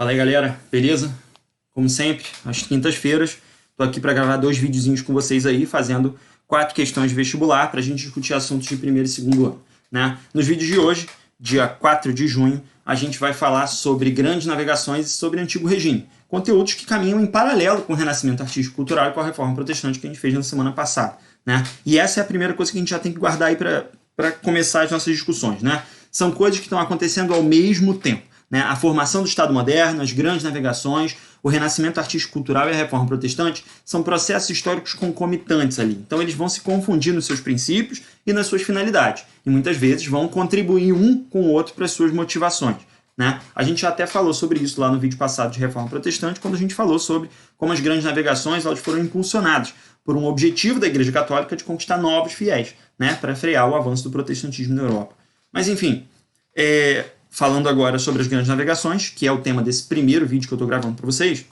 Fala aí, galera, beleza? Como sempre, às quintas-feiras, tô aqui para gravar 2 videozinhos com vocês aí, fazendo 4 questões de vestibular para a gente discutir assuntos de primeiro e segundo ano, né? Nos vídeos de hoje, dia 4 de junho, a gente vai falar sobre grandes navegações e sobre antigo regime, conteúdos que caminham em paralelo com o renascimento artístico-cultural e com a reforma protestante que a gente fez na semana passada, né? E essa é a primeira coisa que a gente já tem que guardar aí para começar as nossas discussões, né? São coisas que estão acontecendo ao mesmo tempo, né? A formação do Estado moderno, as grandes navegações, o renascimento artístico-cultural e a reforma protestante são processos históricos concomitantes ali. Então eles vão se confundir nos seus princípios e nas suas finalidades. E muitas vezes vão contribuir um com o outro para as suas motivações, né? A gente já até falou sobre isso lá no vídeo passado de reforma protestante, quando a gente falou sobre como as grandes navegações elas foram impulsionadas por um objetivo da Igreja Católica de conquistar novos fiéis, né? Para frear o avanço do protestantismo na Europa. Mas enfim, falando agora sobre as grandes navegações, que é o tema desse primeiro vídeo que eu estou gravando para vocês,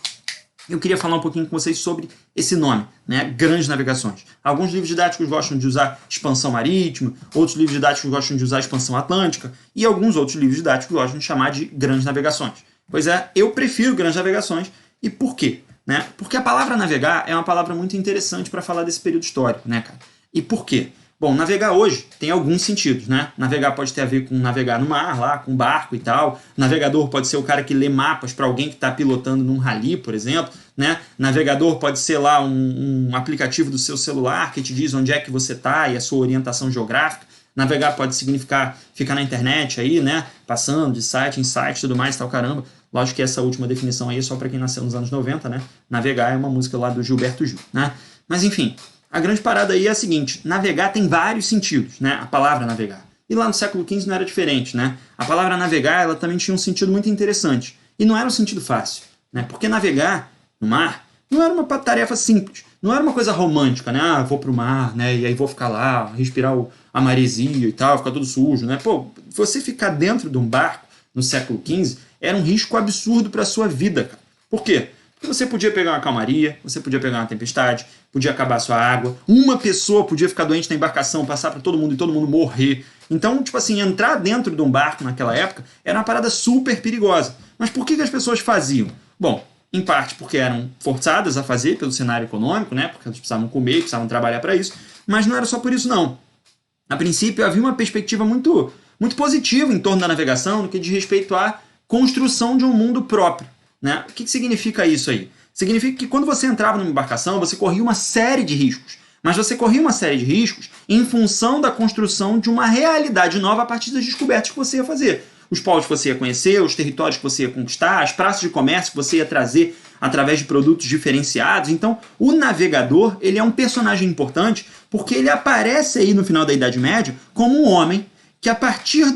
eu queria falar um pouquinho com vocês sobre esse nome, né? Grandes navegações. Alguns livros didáticos gostam de usar expansão marítima, outros livros didáticos gostam de usar expansão atlântica, e alguns outros livros didáticos gostam de chamar de grandes navegações. Pois é, eu prefiro grandes navegações. E por quê? Né? Porque a palavra navegar é uma palavra muito interessante para falar desse período histórico, né, cara? E por quê? Bom, navegar hoje tem alguns sentidos, né? Navegar pode ter a ver com navegar no mar, lá, com barco e tal. Navegador pode ser o cara que lê mapas para alguém que está pilotando num rally, por exemplo, né? Navegador pode ser lá um aplicativo do seu celular que te diz onde é que você está e a sua orientação geográfica. Navegar pode significar ficar na internet aí, né? Passando de site em site e tudo mais, tal, caramba. Lógico que essa última definição aí é só para quem nasceu nos anos 90, né? Navegar é uma música lá do Gilberto Gil, né? Mas enfim, a grande parada aí é a seguinte: navegar tem vários sentidos, né? A palavra navegar. E lá no século XV não era diferente, né? A palavra navegar, ela também tinha um sentido muito interessante. E não era um sentido fácil, né? Porque navegar no mar não era uma tarefa simples. Não era uma coisa romântica, né? Ah, vou pro mar, né? E aí vou ficar lá, respirar a maresia e tal, ficar tudo sujo, né? Pô, você ficar dentro de um barco no século XV era um risco absurdo para a sua vida, cara. Por quê? Porque você podia pegar uma calmaria, você podia pegar uma tempestade, podia acabar a sua água, uma pessoa podia ficar doente na embarcação, passar para todo mundo e todo mundo morrer. Então, tipo assim, entrar dentro de um barco naquela época era uma parada super perigosa. Mas por que as pessoas faziam? Bom, em parte porque eram forçadas a fazer pelo cenário econômico, né? Porque elas precisavam comer, precisavam trabalhar para isso. Mas não era só por isso, não. A princípio, havia uma perspectiva muito positiva em torno da navegação, no que diz respeito à construção de um mundo próprio, né? O que significa isso aí? Significa que quando você entrava numa embarcação, você corria uma série de riscos. Mas você corria uma série de riscos em função da construção de uma realidade nova a partir das descobertas que você ia fazer. Os povos que você ia conhecer, os territórios que você ia conquistar, as praças de comércio que você ia trazer através de produtos diferenciados. Então, o navegador, ele é um personagem importante porque ele aparece aí no final da Idade Média como um homem que, a partir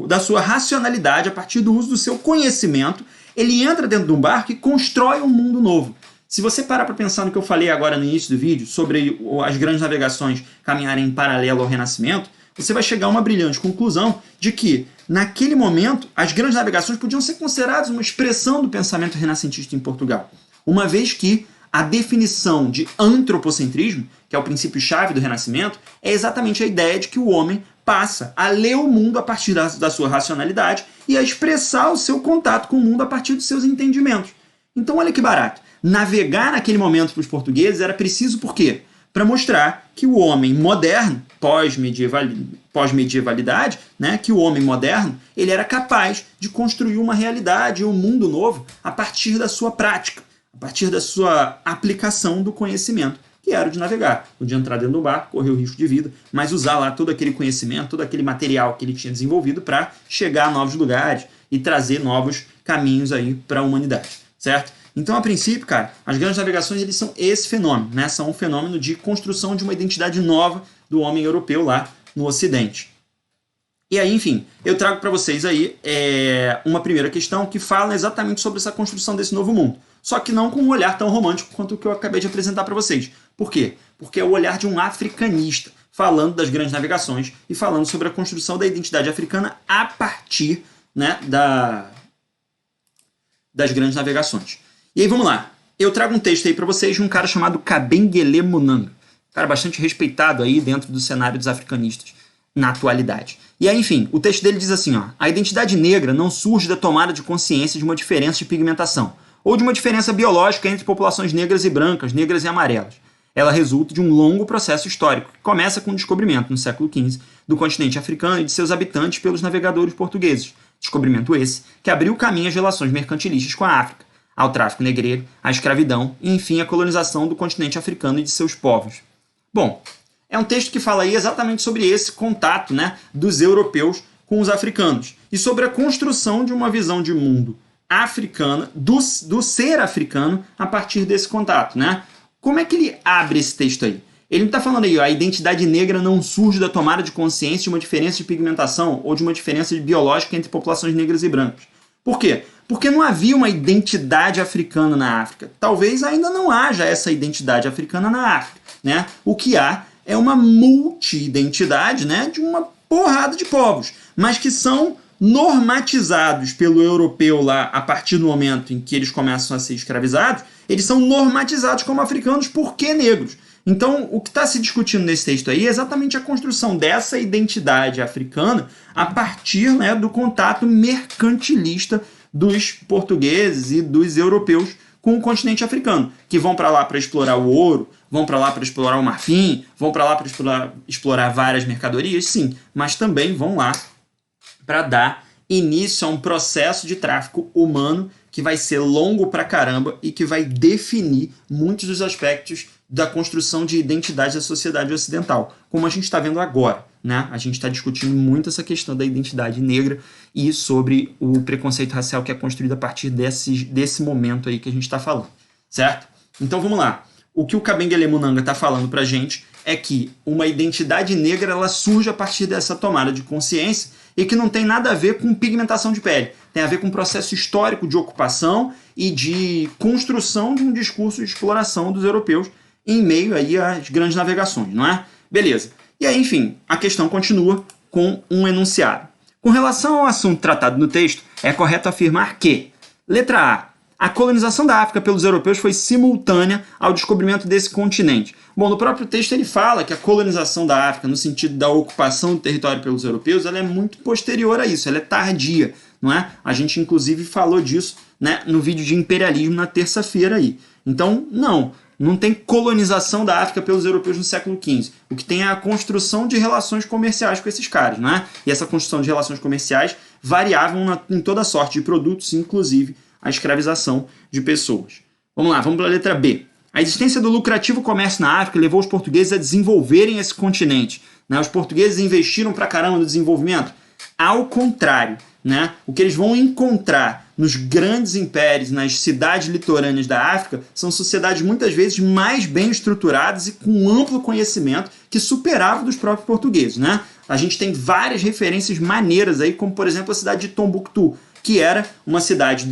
da sua racionalidade, a partir do uso do seu conhecimento, ele entra dentro de um barco e constrói um mundo novo. Se você parar para pensar no que eu falei agora no início do vídeo, sobre as grandes navegações caminharem em paralelo ao Renascimento, você vai chegar a uma brilhante conclusão de que, naquele momento, as grandes navegações podiam ser consideradas uma expressão do pensamento renascentista em Portugal, uma vez que a definição de antropocentrismo, que é o princípio-chave do Renascimento, é exatamente a ideia de que o homem passa a ler o mundo a partir da sua racionalidade e a expressar o seu contato com o mundo a partir dos seus entendimentos. Então, olha que barato. Navegar naquele momento para os portugueses era preciso por quê? Para mostrar que o homem moderno, pós-medievalidade, né, que o homem moderno ele era capaz de construir uma realidade, um mundo novo, a partir da sua prática, a partir da sua aplicação do conhecimento, que era o de navegar, o de entrar dentro do barco, correr o risco de vida, mas usar lá todo aquele conhecimento, todo aquele material que ele tinha desenvolvido para chegar a novos lugares e trazer novos caminhos aí para a humanidade, certo? Então, a princípio, cara, as grandes navegações eles são esse fenômeno, né? São um fenômeno de construção de uma identidade nova do homem europeu lá no Ocidente. E aí, enfim, eu trago para vocês aí uma primeira questão que fala exatamente sobre essa construção desse novo mundo. Só que não com um olhar tão romântico quanto o que eu acabei de apresentar para vocês. Por quê? Porque é o olhar de um africanista, falando das grandes navegações e falando sobre a construção da identidade africana a partir, né, das grandes navegações. E aí, vamos lá. Eu trago um texto aí para vocês de um cara chamado Kabengele Munanga. Um cara bastante respeitado aí dentro do cenário dos africanistas na atualidade. E aí, enfim, o texto dele diz assim, ó, a identidade negra não surge da tomada de consciência de uma diferença de pigmentação, ou de uma diferença biológica entre populações negras e brancas, negras e amarelas. Ela resulta de um longo processo histórico, que começa com o descobrimento, no século XV, do continente africano e de seus habitantes pelos navegadores portugueses. Descobrimento esse que abriu caminho às relações mercantilistas com a África, ao tráfico negreiro, à escravidão e, enfim, à colonização do continente africano e de seus povos. Bom, é um texto que fala aí exatamente sobre esse contato, né, dos europeus com os africanos e sobre a construção de uma visão de mundo africana, do ser africano, a partir desse contato, né? Como é que ele abre esse texto aí? Ele está falando aí, ó, a identidade negra não surge da tomada de consciência de uma diferença de pigmentação ou de uma diferença biológica entre populações negras e brancas. Por quê? Porque não havia uma identidade africana na África. Talvez ainda não haja essa identidade africana na África, né? O que há é uma multi-identidade, né, de uma porrada de povos, mas que são normatizados pelo europeu lá a partir do momento em que eles começam a ser escravizados. Eles são normatizados como africanos porque negros. Então, o que está se discutindo nesse texto aí é exatamente a construção dessa identidade africana a partir, né, do contato mercantilista dos portugueses e dos europeus com o continente africano, que vão para lá para explorar o ouro, vão para lá para explorar o marfim, vão para lá para explorar várias mercadorias, sim, mas também vão lá para dar início a um processo de tráfico humano que vai ser longo pra caramba e que vai definir muitos dos aspectos da construção de identidade da sociedade ocidental, como a gente está vendo agora, né? A gente está discutindo muito essa questão da identidade negra e sobre o preconceito racial que é construído a partir desse momento aí que a gente está falando, certo? Então vamos lá. O que o Kabengele Munanga está falando pra gente é que uma identidade negra ela surge a partir dessa tomada de consciência e que não tem nada a ver com pigmentação de pele. Tem a ver com um processo histórico de ocupação e de construção de um discurso de exploração dos europeus em meio aí às grandes navegações, não é? Beleza. E aí, enfim, a questão continua com um enunciado. Com relação ao assunto tratado no texto, é correto afirmar que, letra A colonização da África pelos europeus foi simultânea ao descobrimento desse continente. Bom, no próprio texto ele fala que a colonização da África, no sentido da ocupação do território pelos europeus, ela é muito posterior a isso, ela é tardia, não é? A gente, inclusive, falou disso, né, no vídeo de imperialismo na terça-feira aí. Então, não tem colonização da África pelos europeus no século XV. O que tem é a construção de relações comerciais com esses caras, não é? E essa construção de relações comerciais variavam em toda sorte de produtos, inclusive a escravização de pessoas. Vamos lá, vamos para a letra B. A existência do lucrativo comércio na África levou os portugueses a desenvolverem esse continente, né? Os portugueses investiram pra caramba no desenvolvimento? Ao contrário, né? O que eles vão encontrar nos grandes impérios, nas cidades litorâneas da África, são sociedades muitas vezes mais bem estruturadas e com amplo conhecimento que superavam dos próprios portugueses, né? A gente tem várias referências maneiras aí, como por exemplo a cidade de Tombuctu, que era uma cidade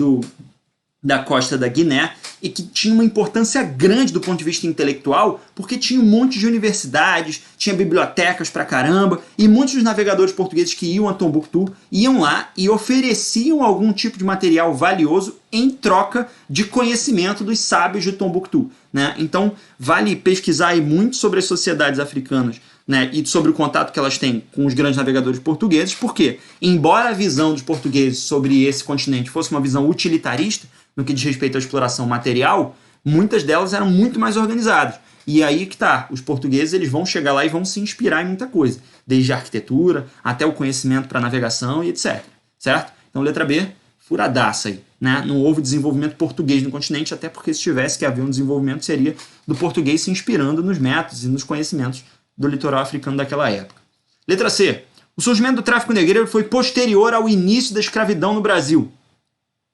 da costa da Guiné e que tinha uma importância grande do ponto de vista intelectual, porque tinha um monte de universidades, tinha bibliotecas pra caramba, e muitos dos navegadores portugueses que iam a Tombuctu iam lá e ofereciam algum tipo de material valioso em troca de conhecimento dos sábios de Tombuctu, né? Então vale pesquisar aí muito sobre as sociedades africanas, né, e sobre o contato que elas têm com os grandes navegadores portugueses, porque, embora a visão dos portugueses sobre esse continente fosse uma visão utilitarista, no que diz respeito à exploração material, muitas delas eram muito mais organizadas. E aí que tá, os portugueses eles vão chegar lá e vão se inspirar em muita coisa, desde a arquitetura até o conhecimento para navegação e etc. Certo? Então, letra B, furadaça aí. Né? Não houve desenvolvimento português no continente, até porque se tivesse que haver um desenvolvimento seria do português se inspirando nos métodos e nos conhecimentos do litoral africano daquela época. Letra C. O surgimento do tráfico negreiro foi posterior ao início da escravidão no Brasil.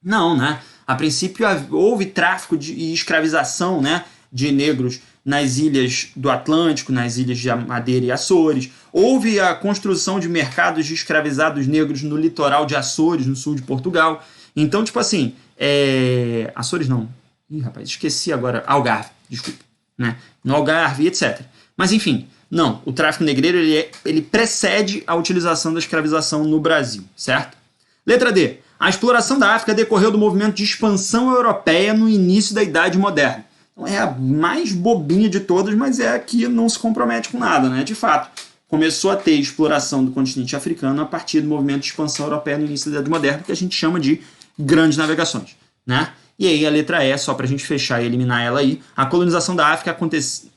Não, né? A princípio houve tráfico e escravização, né, de negros nas ilhas do Atlântico, nas ilhas de Madeira e Açores. Houve a construção de mercados de escravizados negros no litoral de Açores, no sul de Portugal. Então, tipo assim, Açores não. Ih, rapaz, esqueci agora. Algarve, desculpa. Né? No Algarve, etc. Mas, enfim, não. O tráfico negreiro ele precede a utilização da escravização no Brasil, certo? Letra D. A exploração da África decorreu do movimento de expansão europeia no início da Idade Moderna. Então é a mais bobinha de todas, mas é a que não se compromete com nada, né? De fato, começou a ter exploração do continente africano a partir do movimento de expansão europeia no início da Idade Moderna, que a gente chama de grandes navegações, né? E aí a letra E, só para a gente fechar e eliminar ela aí, a colonização da África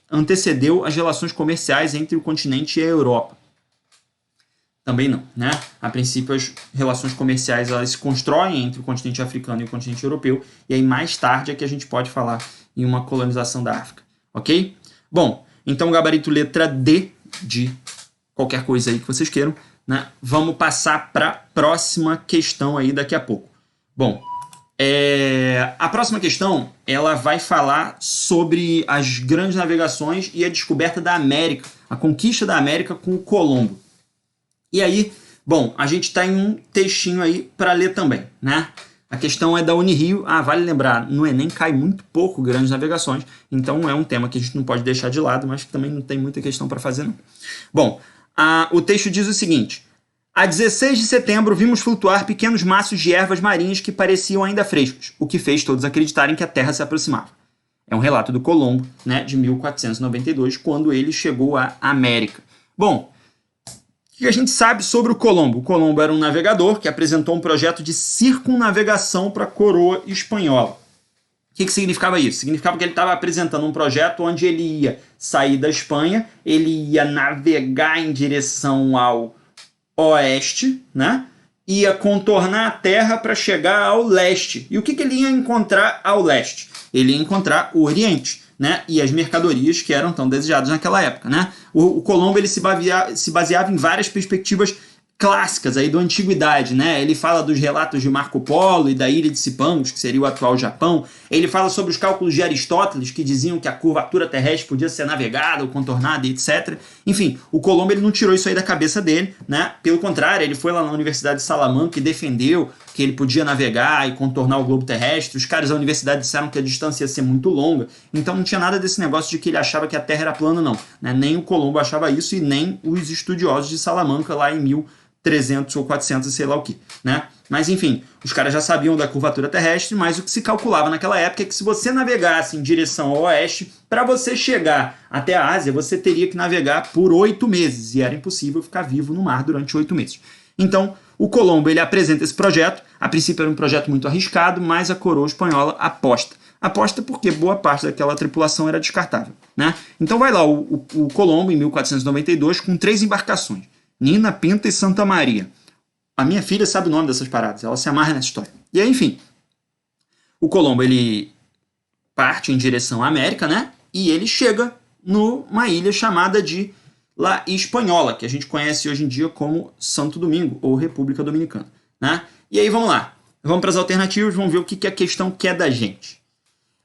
antecedeu as relações comerciais entre o continente e a Europa. Também não, né? A princípio, as relações comerciais elas se constroem entre o continente africano e o continente europeu, e aí mais tarde é que a gente pode falar em uma colonização da África, ok? Bom, então gabarito letra D de qualquer coisa aí que vocês queiram, né? Vamos passar para a próxima questão aí daqui a pouco. Bom, a próxima questão ela vai falar sobre as grandes navegações e a descoberta da América, a conquista da América com o Colombo. E aí, bom, a gente está em um textinho aí para ler também, né? A questão é da Unirio. Vale lembrar, no Enem cai muito pouco grandes navegações, então é um tema que a gente não pode deixar de lado, mas que também não tem muita questão para fazer, não. Bom, o texto diz o seguinte: a 16 de setembro vimos flutuar pequenos maços de ervas marinhas que pareciam ainda frescos, o que fez todos acreditarem que a Terra se aproximava. É um relato do Colombo, né, de 1492, quando ele chegou à América. Bom, o que a gente sabe sobre o Colombo? O Colombo era um navegador que apresentou um projeto de circunnavegação para a coroa espanhola. O que significava isso? Significava que ele estava apresentando um projeto onde ele ia sair da Espanha, ele ia navegar em direção ao oeste, né? Ia contornar a terra para chegar ao leste. E o que ele ia encontrar ao leste? Ele ia encontrar o Oriente, né? E as mercadorias que eram tão desejadas naquela época, né? O Colombo ele se baseava em várias perspectivas clássicas aí da antiguidade, né? Ele fala dos relatos de Marco Polo e da ilha de Cipangos, que seria o atual Japão. Ele fala sobre os cálculos de Aristóteles, que diziam que a curvatura terrestre podia ser navegada ou contornada, etc. Enfim, o Colombo ele não tirou isso aí da cabeça dele, né? Pelo contrário, ele foi lá na Universidade de Salamanca e defendeu que ele podia navegar e contornar o globo terrestre. Os caras da universidade disseram que a distância ia ser muito longa, então não tinha nada desse negócio de que ele achava que a Terra era plana, não, né? Nem o Colombo achava isso e nem os estudiosos de Salamanca lá em 1300 ou 400, sei lá o que, né? Mas enfim, os caras já sabiam da curvatura terrestre, mas o que se calculava naquela época é que se você navegasse em direção ao oeste, para você chegar até a Ásia, você teria que navegar por 8 meses, e era impossível ficar vivo no mar durante 8 meses. Então, o Colombo ele apresenta esse projeto, a princípio era um projeto muito arriscado, mas a coroa espanhola aposta. Aposta porque boa parte daquela tripulação era descartável, né? Então vai lá o Colombo, em 1492, com 3 embarcações, Nina, Pinta e Santa Maria. A minha filha sabe o nome dessas paradas, ela se amarra nessa história. E aí, enfim, o Colombo ele parte em direção à América, né? E ele chega numa ilha chamada de La Espanhola, que a gente conhece hoje em dia como Santo Domingo ou República Dominicana, né? E aí vamos lá, vamos para as alternativas, vamos ver o que a questão quer da gente.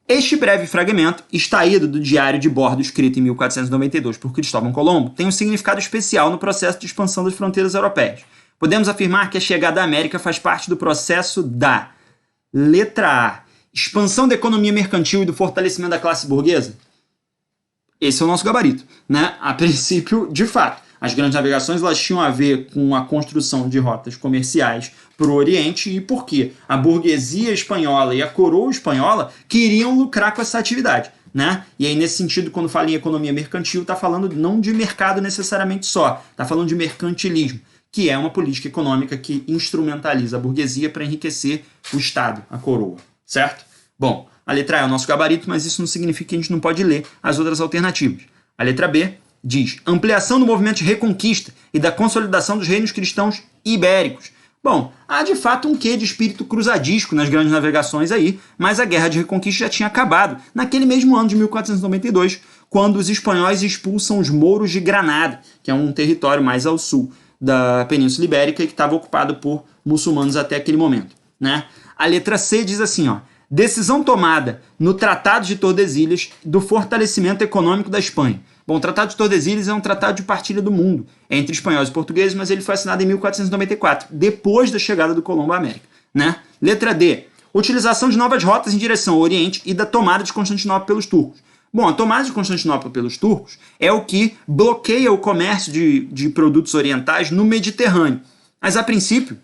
Este breve fragmento, extraído do diário de bordo escrito em 1492 por Cristóvão Colombo, tem um significado especial no processo de expansão das fronteiras europeias. Podemos afirmar que a chegada à América faz parte do processo da letra A, expansão da economia mercantil e do fortalecimento da classe burguesa? Esse é o nosso gabarito, né? A princípio, de fato, as grandes navegações elas tinham a ver com a construção de rotas comerciais para o Oriente e por quê? A burguesia espanhola e a coroa espanhola queriam lucrar com essa atividade, né? E aí, nesse sentido, quando fala em economia mercantil, está falando não de mercado necessariamente só, está falando de mercantilismo, que é uma política econômica que instrumentaliza a burguesia para enriquecer o Estado, a coroa, certo? Bom, a letra A é o nosso gabarito, mas isso não significa que a gente não pode ler as outras alternativas. A letra B diz ampliação do movimento de reconquista e da consolidação dos reinos cristãos ibéricos. Bom, há de fato um quê de espírito cruzadisco nas grandes navegações aí, mas a Guerra de Reconquista já tinha acabado naquele mesmo ano de 1492, quando os espanhóis expulsam os mouros de Granada, que é um território mais ao sul da Península Ibérica e que estava ocupado por muçulmanos até aquele momento, né? A letra C diz assim, ó, decisão tomada no Tratado de Tordesilhas do fortalecimento econômico da Espanha. Bom, o Tratado de Tordesilhas é um tratado de partilha do mundo entre espanhóis e portugueses, mas ele foi assinado em 1494, depois da chegada do Colombo à América, né? Letra D, utilização de novas rotas em direção ao Oriente e da tomada de Constantinopla pelos turcos. Bom, a tomada de Constantinopla pelos turcos é o que bloqueia o comércio de produtos orientais no Mediterrâneo. Mas, a princípio,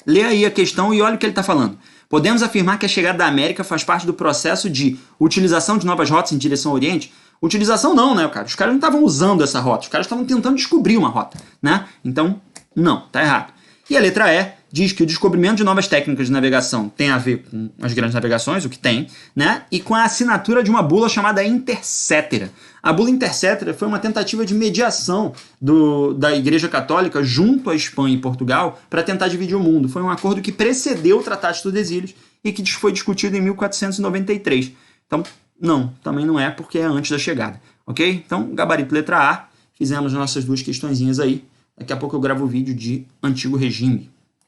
lê aí a questão e olha o que ele está falando. Podemos afirmar que a chegada da América faz parte do processo de utilização de novas rotas em direção ao Oriente? Utilização não, né, cara? Os caras não estavam usando essa rota, os caras estavam tentando descobrir uma rota, né? Então, não, tá errado. E a letra E diz que o descobrimento de novas técnicas de navegação tem a ver com as grandes navegações, o que tem, né? E com a assinatura de uma bula chamada Intercetera. A bula Intercetera foi uma tentativa de mediação da Igreja Católica junto à Espanha e Portugal para tentar dividir o mundo. Foi um acordo que precedeu o Tratado de Tordesilhas e que foi discutido em 1493. Então, não, também não é porque é antes da chegada, ok? Então, gabarito letra A, fizemos nossas duas questõezinhas aí. Daqui a pouco eu gravo o vídeo de Antigo Regime.